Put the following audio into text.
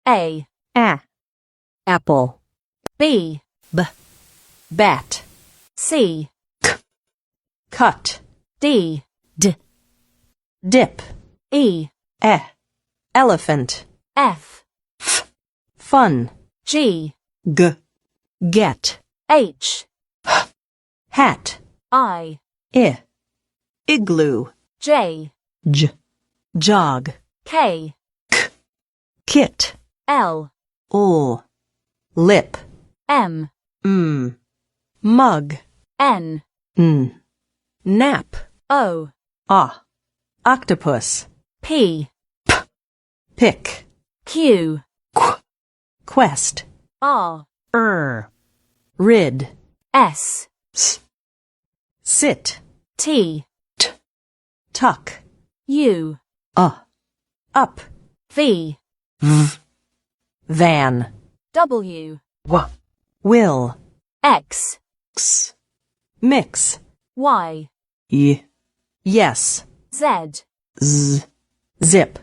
A. Apple. B. Bat. C. Cut. D. Dip. E. Elephant. F. Fun. G. Get. H. Hat. I. Igloo. J. Jog. K. Kit. L. Lip. M. Mug. N. Nap. O. Octopus. P. Pick. Q. Quest. R. Rid. S. Sit. T. Tuck. U. Up. V. Van. W. Will. X. Mix. Y. Yes. Z. Zip.